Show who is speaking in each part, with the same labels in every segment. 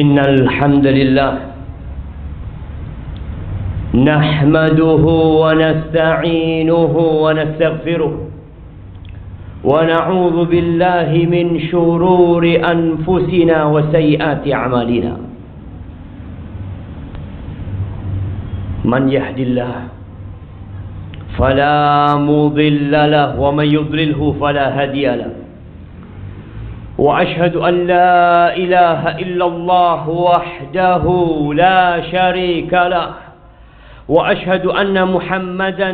Speaker 1: إن الحمد لله نحمده ونستعينه ونستغفره ونعوذ بالله من شرور أنفسنا وسيئات أعمالنا من يهد الله فلا مضل له ومن يضلله فلا هادي له وأشهد أن لا إله إلا الله وحده لا شريك له وأشهد أن محمدا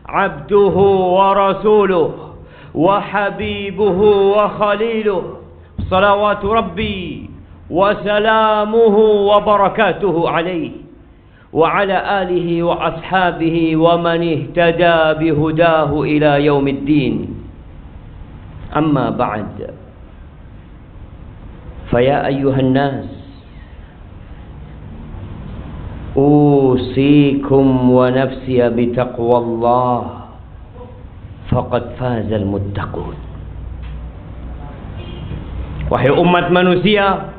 Speaker 1: عبده ورسوله وحبيبه وخليله صلوات ربي وسلامه وبركاته عليه وعلى آله وأصحابه ومن اهتدى بهداه إلى يوم الدين أما بعد فيا أيها الناس أوصيكم ونفسي بتقوى الله فقد فاز المتقون. Wahai umat manusia,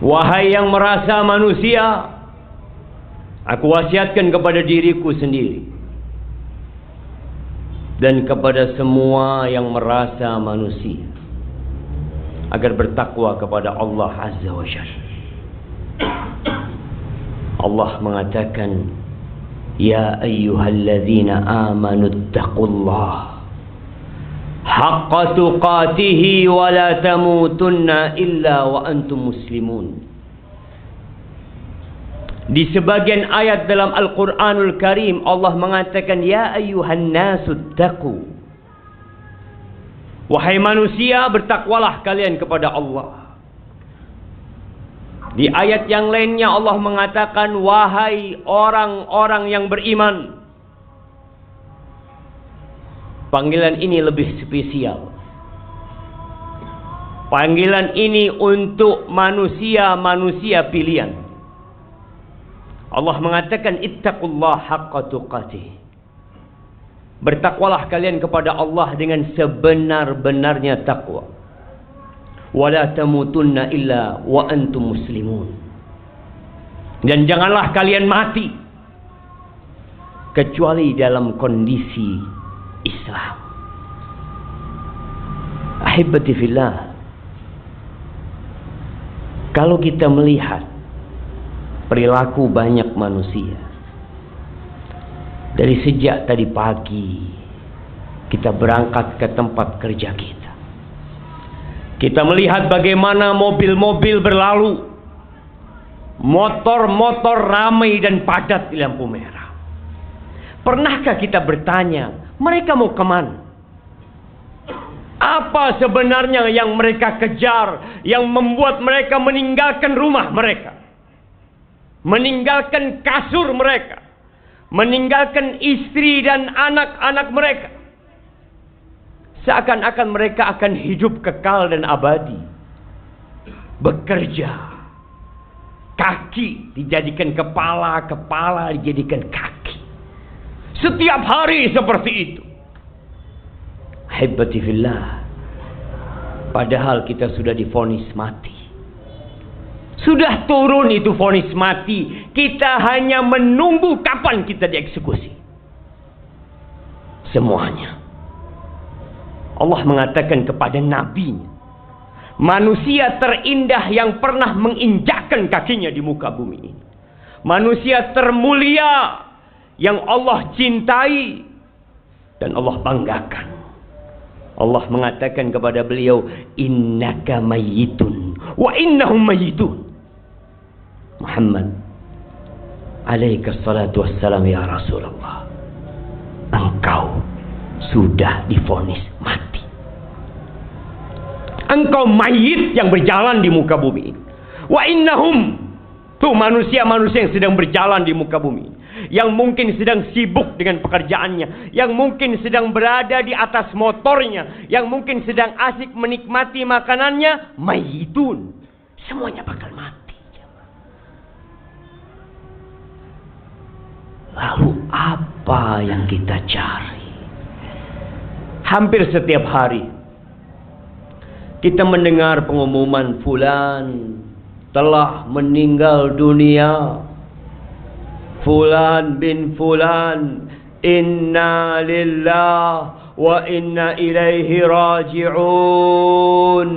Speaker 1: wahai yang merasa manusia, aku wasiatkan kepada diriku sendiri dan kepada semua yang merasa manusia agar bertakwa kepada Allah Azza wa Jalla. Allah mengatakan, Ya ayyuhalladzina amanu taqullaha haqqa tuqatihi wa la tamutunna illa wa antum muslimun. Di sebagian ayat dalam Al-Quranul Karim Allah mengatakan, Ya ayyuhan nasu taqu, wahai manusia, bertakwalah kalian kepada Allah. Di ayat yang lainnya Allah mengatakan, wahai orang-orang yang beriman. Panggilan ini lebih spesial. Panggilan ini untuk manusia-manusia pilihan. Allah mengatakan, ittaqullaha haqqa tuqatih. Bertakwalah kalian kepada Allah dengan sebenar-benarnya takwa. Wala tamutunna illa wa antum muslimun. Dan janganlah kalian mati kecuali dalam kondisi Islam. Ahibbati fillah, kalau kita melihat perilaku banyak manusia dari sejak tadi pagi kita berangkat ke tempat kerja kita melihat bagaimana mobil-mobil berlalu, motor-motor ramai dan padat di lampu merah. Pernahkah kita bertanya, mereka mau kemana? Apa sebenarnya yang mereka kejar, yang membuat mereka meninggalkan rumah mereka, meninggalkan kasur mereka, meninggalkan istri dan anak-anak mereka? Seakan-akan mereka akan hidup kekal dan abadi. Bekerja. Kaki dijadikan kepala, kepala dijadikan kaki. Setiap hari seperti itu. Hibbati fillah. Padahal kita sudah divonis mati. Sudah turun itu vonis mati. Kita hanya menunggu kapan kita dieksekusi. Semuanya. Allah mengatakan kepada nabinya, manusia terindah yang pernah menginjakkan kakinya di muka bumi ini, manusia termulia yang Allah cintai dan Allah banggakan. Allah mengatakan kepada beliau, innaka mayyitun wa innahum mayyitun. Muhammad alaika salatu wassalam, ya Rasulullah, engkau sudah divonis mati. Engkau mayit yang berjalan di muka bumi. Wa innahum, tuh manusia-manusia yang sedang berjalan di muka bumi, yang mungkin sedang sibuk dengan pekerjaannya, yang mungkin sedang berada di atas motornya, yang mungkin sedang asik menikmati makanannya, mayitun. Semuanya bakal mati. Lalu apa yang kita cari? Hampir setiap hari kita mendengar pengumuman fulan telah meninggal dunia. Fulan bin fulan, inna lillah wa inna ilaihi raji'un.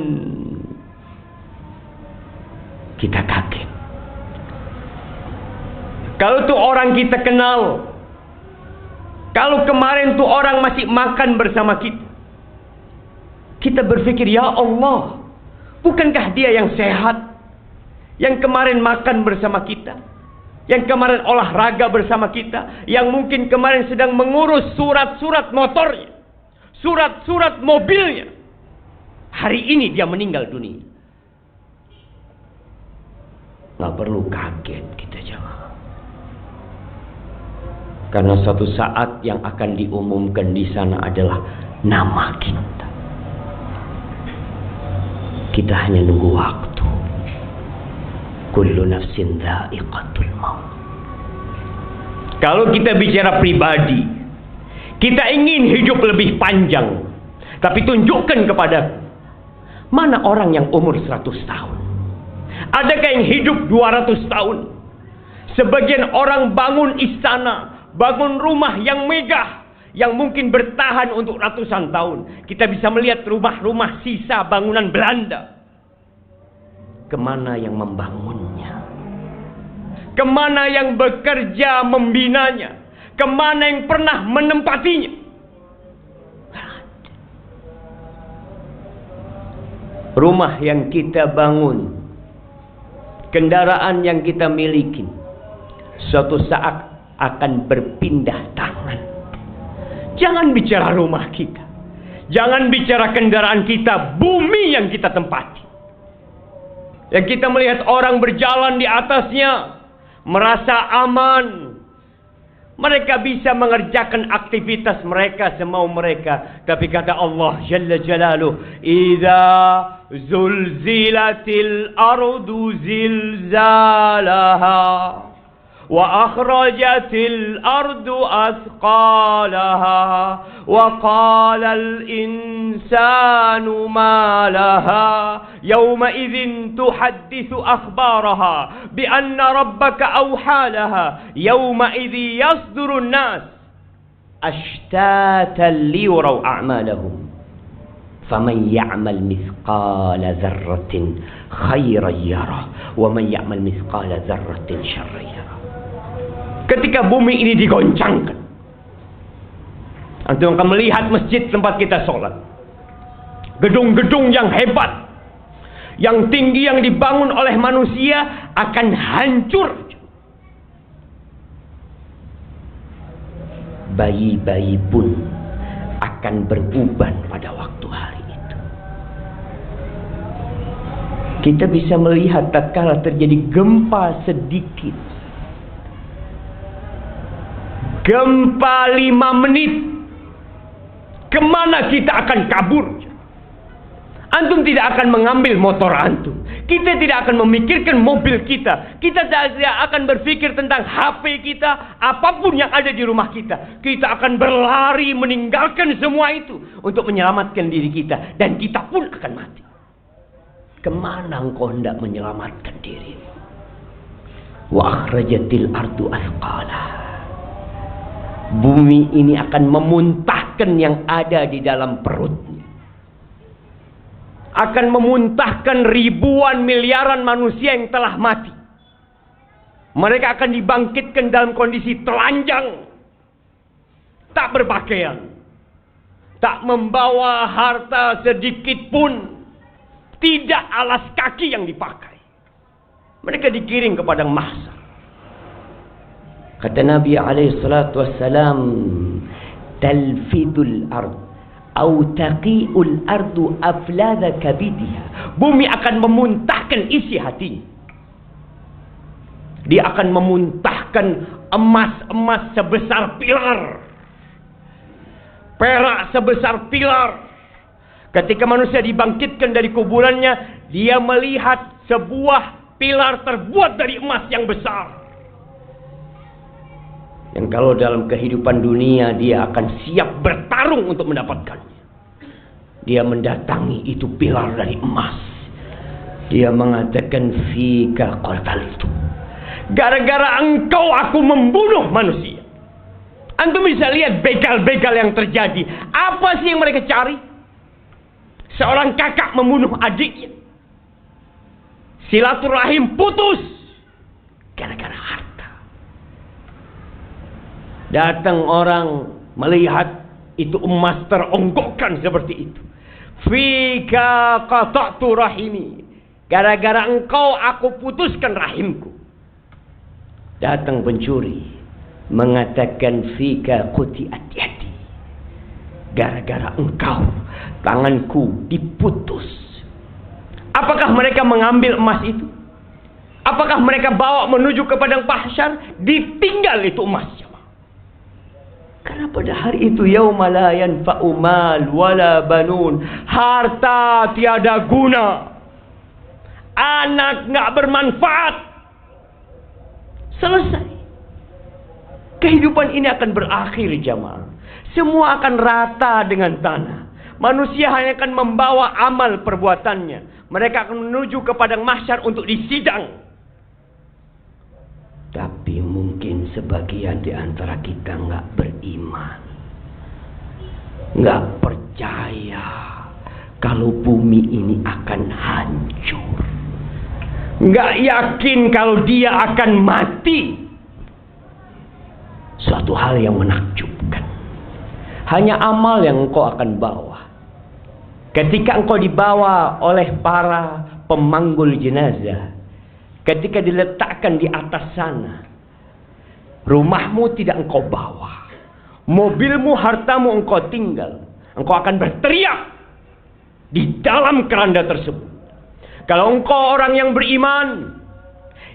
Speaker 1: Kita kaget. Kalau tuh orang kita kenal, kalau kemarin tuh orang masih makan bersama kita, kita berpikir, ya Allah, bukankah dia yang sehat, yang kemarin makan bersama kita, yang kemarin olahraga bersama kita, yang mungkin kemarin sedang mengurus surat-surat motornya, surat-surat mobilnya. Hari ini dia meninggal dunia. Nggak perlu kaget kita jemaah. Karena suatu saat yang akan diumumkan di sana adalah nama kita. Kita hanya nunggu waktu. Kullu nafsin dha'iqatul maut. Kalau kita bicara pribadi, kita ingin hidup lebih panjang, tapi tunjukkan kepada mana orang yang umur 100 tahun. Adakah yang hidup 200 tahun? Sebagian orang bangun istana, bangun rumah yang megah, yang mungkin bertahan untuk ratusan tahun. Kita bisa melihat rumah-rumah sisa bangunan Belanda. Kemana yang membangunnya? Kemana yang bekerja membinanya? Kemana yang pernah menempatinya? Rumah yang kita bangun, kendaraan yang kita miliki, suatu saat akan berpindah tangan. Jangan bicara rumah kita, jangan bicara kendaraan kita, bumi yang kita tempati. Yang kita melihat orang berjalan di atasnya, merasa aman. Mereka bisa mengerjakan aktivitas mereka semau mereka. Tapi kata Allah Jalla Jalaluh, "Idza zulzilatil ardu zilzalaha wa akhrajatil ardu athqalaha wa qala al insanu ma laha yawma idzin tuhadditsu akhbaraha bi anna rabbaka awhalaha yawma idzi yasdurun nas ashtatan liyuraw a'malahum faman ya'mal mithqala dzarratin khairan yarah wa man ya'mal mithqala dzarratin syarran yarah." Ketika bumi ini digoncangkan, antum akan melihat masjid tempat kita sholat, gedung-gedung yang hebat, yang tinggi yang dibangun oleh manusia akan hancur. Bayi-bayi pun akan beruban pada waktu hari itu. Kita bisa melihat tatkala terjadi gempa sedikit, gempa 5 menit, kemana kita akan kabur? Antum tidak akan mengambil motor antum. Kita tidak akan memikirkan mobil kita. Kita tidak akan berpikir tentang HP kita, apapun yang ada di rumah kita. Kita akan berlari meninggalkan semua itu untuk menyelamatkan diri kita. Dan kita pun akan mati. Kemana engkau hendak menyelamatkan diri? Wa akhrajatil ardu athqalaha. Bumi ini akan memuntahkan yang ada di dalam perutnya. Akan memuntahkan ribuan miliaran manusia yang telah mati. Mereka akan dibangkitkan dalam kondisi telanjang, tak berpakaian, tak membawa harta sedikit pun, tidak alas kaki yang dipakai. Mereka dikirim ke padang mahsyar. Kata Nabi SAW, talfidul ard atau taqi'ul ardu afladha kabidiha. Bumi akan memuntahkan isi hatinya. Dia akan memuntahkan emas-emas sebesar pilar, perak sebesar pilar. Ketika manusia dibangkitkan dari kuburannya, dia melihat sebuah pilar terbuat dari emas yang besar. Yang kalau dalam kehidupan dunia dia akan siap bertarung untuk mendapatkannya. Dia mendatangi itu pilar dari emas. Dia mengatakan, fika qataltu. Gara-gara engkau aku membunuh manusia. Antum bisa lihat begal-begal yang terjadi. Apa sih yang mereka cari? Seorang kakak membunuh adiknya. Silaturahim putus gara-gara harta. Datang orang melihat itu emas teronggokkan seperti itu. Fika qata'tu rahimi. Gara-gara engkau aku putuskan rahimku. Datang pencuri mengatakan, fika quti'at yadi. Gara-gara engkau tanganku diputus. Apakah mereka mengambil emas itu? Apakah mereka bawa menuju ke padang mahsyar? Ditinggal itu emasnya. Karena pada hari itu yauma la yanfa'u mal wala banun. Harta tiada guna. Anak enggak bermanfaat. Selesai. Kehidupan ini akan berakhir, jamaah. Semua akan rata dengan tanah. Manusia hanya akan membawa amal perbuatannya. Mereka akan menuju ke padang mahsyar untuk disidang. Tapi mungkin sebagian di antara kita nggak beriman, nggak percaya kalau bumi ini akan hancur, nggak yakin kalau dia akan mati. Suatu hal yang menakjubkan. Hanya amal yang engkau akan bawa. Ketika engkau dibawa oleh para pemanggul jenazah, ketika diletakkan di atas sana, rumahmu tidak engkau bawa, mobilmu, hartamu engkau tinggal. Engkau akan berteriak di dalam keranda tersebut. Kalau engkau orang yang beriman,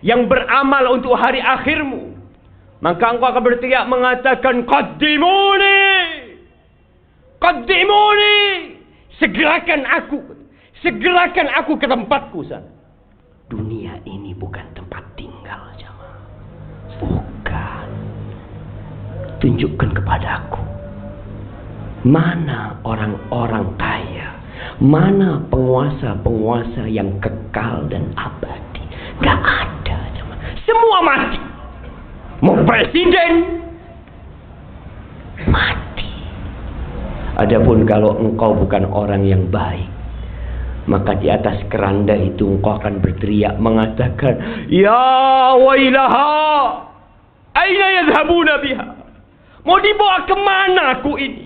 Speaker 1: yang beramal untuk hari akhirmu, maka engkau akan berteriak mengatakan, qaddimuni, qaddimuni, segerakan aku ke tempatku sana. Dunia ini bukan tempat tinggal, jemaah. Bukan. Tunjukkan kepadaku, mana orang-orang kaya, mana penguasa-penguasa yang kekal dan abadi. Gak ada, jemaah. Semua mati. Mau presiden mati. Adapun kalau engkau bukan orang yang baik, maka di atas keranda itu engkau akan berteriak mengatakan, ya wailaha, aina yadhhabuna biha. Mau dibawa kemana aku ini?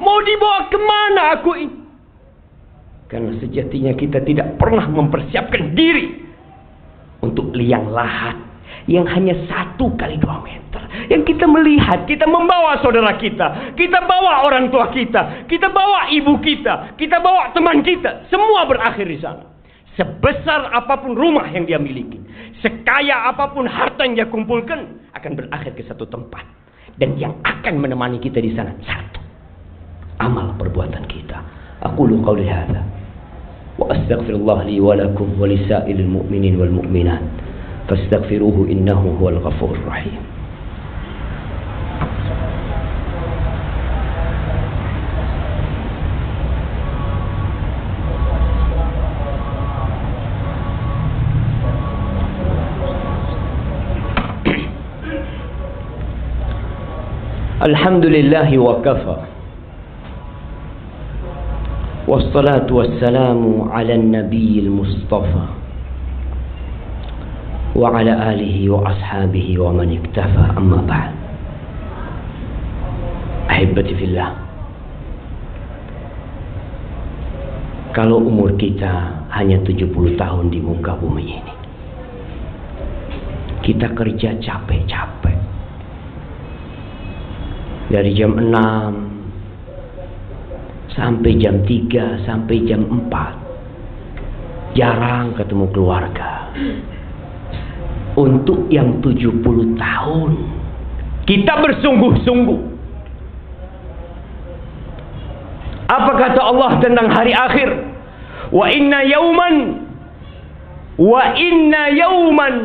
Speaker 1: Mau dibawa kemana aku ini? Karena sejatinya kita tidak pernah mempersiapkan diri untuk liang lahat yang hanya 1 kali 2 meter. Yang kita melihat, kita membawa saudara kita bawa orang tua kita bawa ibu kita bawa teman kita. Semua berakhir di sana. Sebesar apapun rumah yang dia miliki, sekaya apapun harta yang dia kumpulkan, akan berakhir ke satu tempat. Dan yang akan menemani kita di sana 1, amal perbuatan kita. Aqulu qawli hadza wa astaghfirullah li wa lakum wa lisa'ilil mu'minin wal mu'minat. Fastaghfiruhu innahu huwal ghafurur rahim. Alhamdulillahi wa kafa. Wassalatu wassalamu ala nabiyil mustafa wa ala alihi wa ashabihi wa man iktafa, amma ba'd. Ahibati fillah, kalau umur kita hanya 70 tahun di muka bumi ini, kita kerja capek-capek dari jam 6 sampai jam 3 sampai jam 4, jarang ketemu keluarga. Untuk yang 70 tahun kita bersungguh-sungguh. Apa kata Allah tentang hari akhir? Wa inna yawman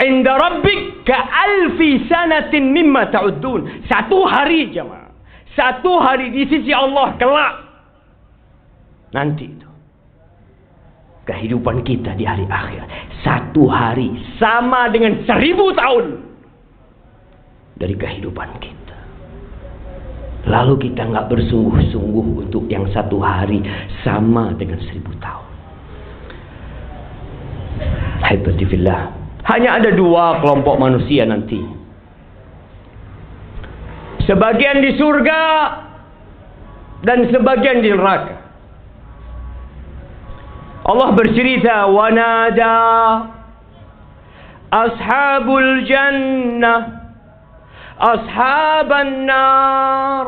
Speaker 1: 'inda rabbik ka alfi sanatin mimma ta'uddun. 1 hari, jemaah, 1 hari di sisi Allah kelak Nanti itu. Kehidupan kita di hari akhir. 1 hari sama dengan 1000 tahun dari kehidupan kita. Lalu kita nggak bersungguh-sungguh untuk yang 1 hari sama dengan 1000 tahun. Alhamdulillah. Hanya ada 2 kelompok manusia nanti. Sebagian di surga dan sebagian di neraka. Allah bercerita, wanada ashabul jannah ashaban nar.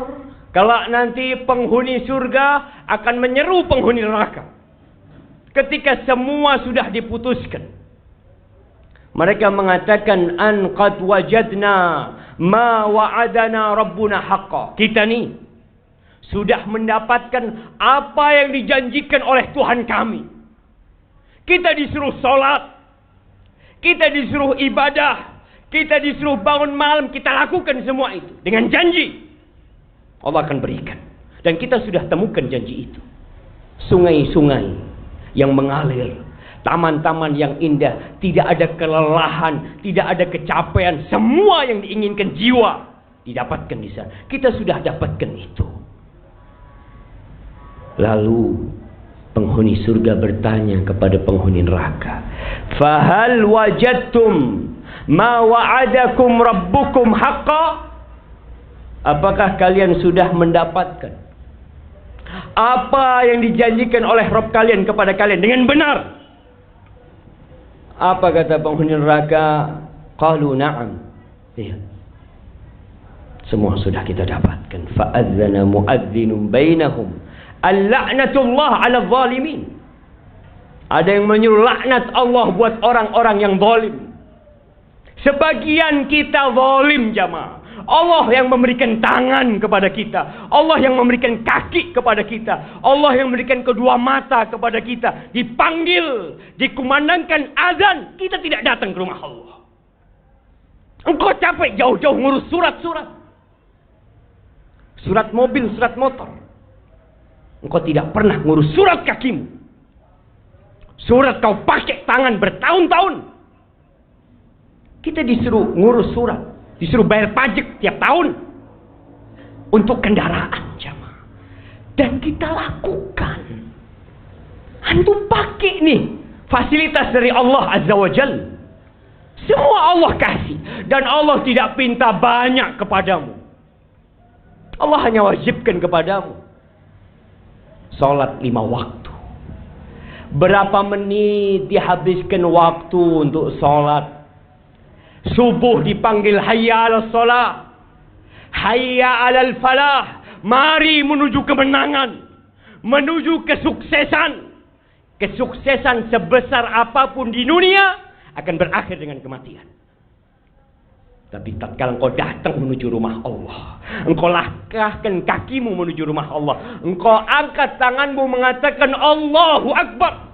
Speaker 1: Kelak nanti penghuni surga akan menyeru penghuni neraka. Ketika semua sudah diputuskan, mereka mengatakan, an qad wajadna ma wa'adana rabbuna haqqa. Kita nih sudah mendapatkan apa yang dijanjikan oleh Tuhan kami. Kita disuruh sholat, kita disuruh ibadah, kita disuruh bangun malam, kita lakukan semua itu dengan janji Allah akan berikan. Dan kita sudah temukan janji itu. Sungai-sungai yang mengalir, taman-taman yang indah, tidak ada kelelahan, tidak ada kecapean, semua yang diinginkan jiwa didapatkan di sana. Kita sudah dapatkan itu. Lalu penghuni surga bertanya kepada penghuni neraka, "Fahal wajadtum ma wa'adakum rabbukum haqqa?" Apakah kalian sudah mendapatkan apa yang dijanjikan oleh Rabb kalian kepada kalian dengan benar? Apa kata penghuni neraka? Qalu na'am. Iya. Semua sudah kita dapatkan. Fa'adzana mu'adzinun bainahum al-la'natullah 'ala zalimin. Ada yang menyuruh laknat Allah buat orang-orang yang zalim. Sebagian kita zalim jamaah. Allah yang memberikan tangan kepada kita, Allah yang memberikan kaki kepada kita, Allah yang memberikan kedua mata kepada kita. Dipanggil, dikumandangkan azan, kita tidak datang ke rumah Allah. Engkau capek jauh-jauh ngurus surat-surat, surat mobil, surat motor. Engkau tidak pernah ngurus surat kakimu. Surat kau pakai tangan bertahun-tahun. Kita disuruh ngurus surat, disuruh bayar pajak tiap tahun untuk kendaraan jamaah. Dan kita lakukan. Antum pakai nih fasilitas dari Allah Azza wa Jalla. Semua Allah kasih. Dan Allah tidak pinta banyak kepadamu. Allah hanya wajibkan kepadamu salat 5 waktu. Berapa menit dihabiskan waktu untuk salat? Subuh dipanggil hayya 'alas shalah, hayya 'alal falah. Mari menuju kemenangan, menuju kesuksesan. Kesuksesan sebesar apapun di dunia akan berakhir dengan kematian. Tapi tatkala engkau datang menuju rumah Allah, engkau langkahkan kakimu menuju rumah Allah, engkau angkat tanganmu mengatakan Allahu Akbar,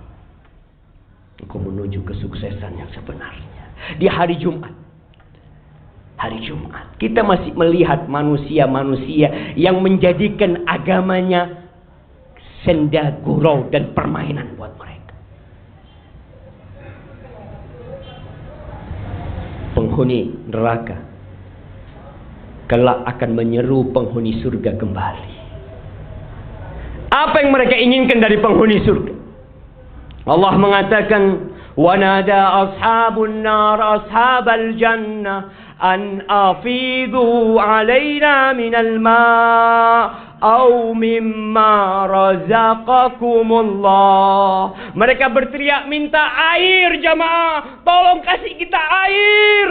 Speaker 1: engkau menuju kesuksesan yang sebenarnya. Di hari Jumat, kita masih melihat manusia-manusia yang menjadikan agamanya senda gurau dan permainan buat mereka. Penghuni neraka kelak akan menyeru penghuni surga kembali. Apa yang mereka inginkan dari penghuni surga? Allah mengatakan, وَنَادَى أَصْحَابُ النَّارِ أَصْحَابَ الْجَنَّةِ أَنْ أَفِيضُوا عَلَيْنَا مِنَ الْمَاءِ أَوْ مِمَّا رَزَقَكُمُ اللَّهُ. Mereka berteriak minta air jamaah. Tolong kasih kita air.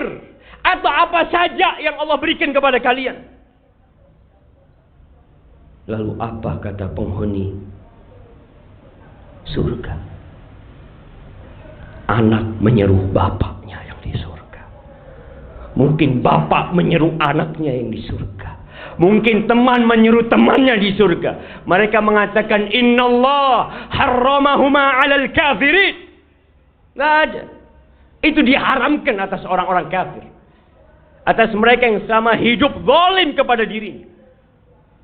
Speaker 1: Atau apa saja yang Allah berikan kepada kalian. Lalu apa kata penghuni surga? Anak menyeru bapaknya yang di surga. Mungkin bapak menyeru anaknya yang di surga. Mungkin teman menyeru temannya di surga. Mereka mengatakan innallah harramahuma 'alal kafirin. Enggak ada. Itu diharamkan atas orang-orang kafir. Atas mereka yang selama hidup zalim kepada dirinya.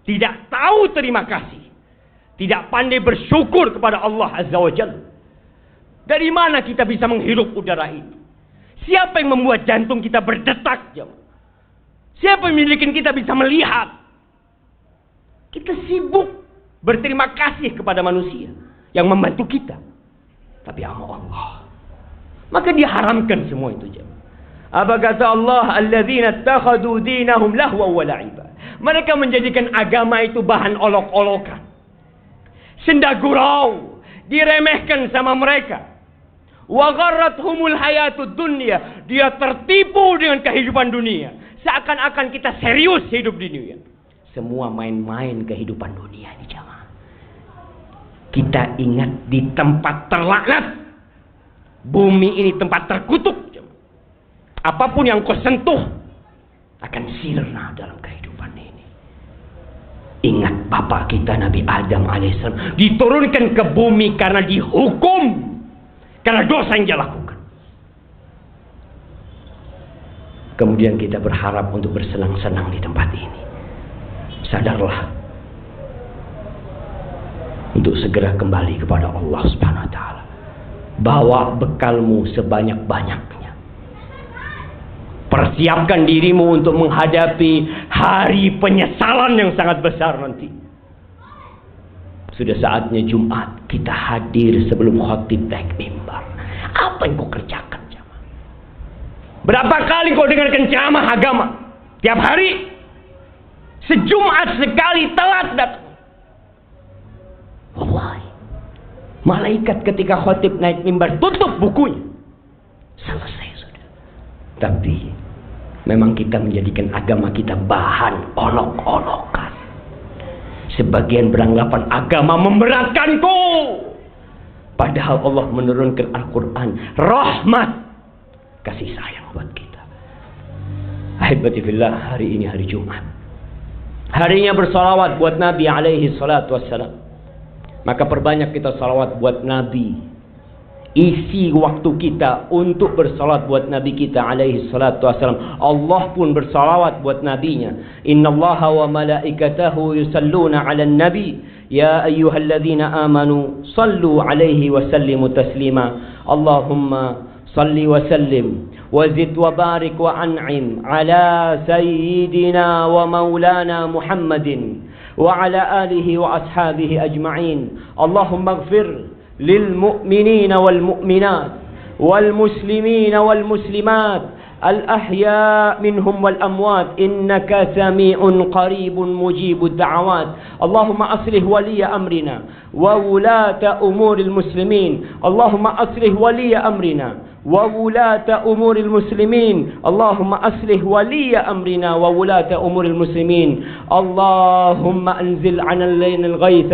Speaker 1: Tidak tahu terima kasih. tidak pandai bersyukur kepada Allah Azza wa Jalla. Dari mana kita bisa menghirup udara ini? Siapa yang membuat jantung kita berdetak? Siapa yang memiliki kita bisa melihat? Kita sibuk berterima kasih kepada manusia yang membantu kita. Tapi sama Allah, maka diharamkan semua itu. Apa kata Allah? Alladzina ittakhadhu dinahum lahwa wa la'iba. Mereka menjadikan agama itu bahan olok-olokan, senda gurau, diremehkan sama mereka. Wa gharrathumul hayatud dunya. Dia tertipu dengan kehidupan dunia. Seakan-akan kita serius hidup di dunia. Semua main-main kehidupan dunia ini, jamaah. Kita ingat di tempat terlaknat. Bumi ini tempat terkutuk. Apapun yang kau sentuh akan sirna dalam kehidupan ini. Ingat bapak kita Nabi Adam alaihissalam diturunkan ke bumi karena dihukum karena dosa yang dia lakukan. Kemudian kita berharap untuk bersenang-senang di tempat ini. Sadarlah untuk segera kembali kepada Allah Subhanahu wa taala. Bawa bekalmu sebanyak-banyaknya. Persiapkan dirimu untuk menghadapi hari penyesalan yang sangat besar nanti. Sudah saatnya Jumat kita hadir sebelum khatib naik mimbar. Apa yang kau kerjakan, jamaah? Berapa kali kau dengarkan ceramah agama? Tiap hari? Sejumat sekali telat datang. Wallahi, malaikat ketika khatib naik mimbar tutup bukunya. Selesai sudah. Tapi memang kita menjadikan agama kita bahan olok-olokan. Sebagian beranggapan agama memberatkanku. Padahal Allah menurunkan Al-Quran rahmat, kasih sayang buat kita. Ahibati fillah, hari ini hari Jumat. Harinya bersalawat buat Nabi alaihi salatu wassalam. Maka perbanyak kita salawat buat Nabi. Isi waktu kita untuk bersalat buat Nabi kita alaihi salatu wassalam. Allah pun bersalawat buat nabinya. Innallaha wa malaikatahu yusalluna 'alan nabi ya ayyuhalladzina amanu sallu 'alaihi wa sallimu taslima. Allahumma salli wa sallim wa zid wa barik wa an'im 'ala sayyidina wa maulana Muhammadin wa 'ala alihi wa ashabihi ajma'in. Allahumma ighfir للمؤمنين والمؤمنات والمسلمين والمسلمات الأحياء منهم والأموات إنك سميع قريب مجيب الدعوات. اللهم أصلح ولي أمرنا وولاة أمور المسلمين. اللهم أصلح ولي أمرنا وولاة أمور المسلمين. اللهم أصلح ولي أمرنا وولاة أمور المسلمين. اللهم أنزل علينا الغيث.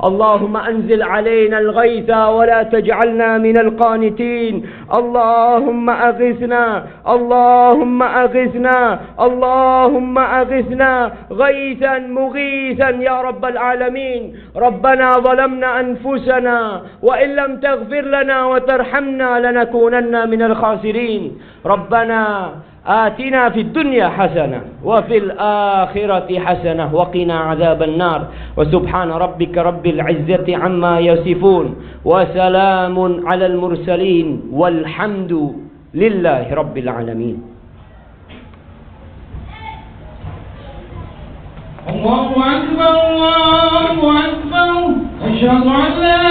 Speaker 1: اللهم أنزل علينا الغيث ولا تجعلنا من القانتين. اللهم أغثنا. اللهم أغثنا. اللهم أغثنا غيثا مغيثا يا رب العالمين. ربنا ظلمنا أنفسنا وإن لم تغفر لنا وترحمنا لنكونن من الخاسرين. ربنا آتنا في الدنيا حسنة وفي الآخرة حسنة وقنا عذاب النار. وسبحان ربك رب العزة عما يصفون وسلام على المرسلين والحمد لله رب العالمين.
Speaker 2: الله أكبر الله أكبر. أشهد أن لا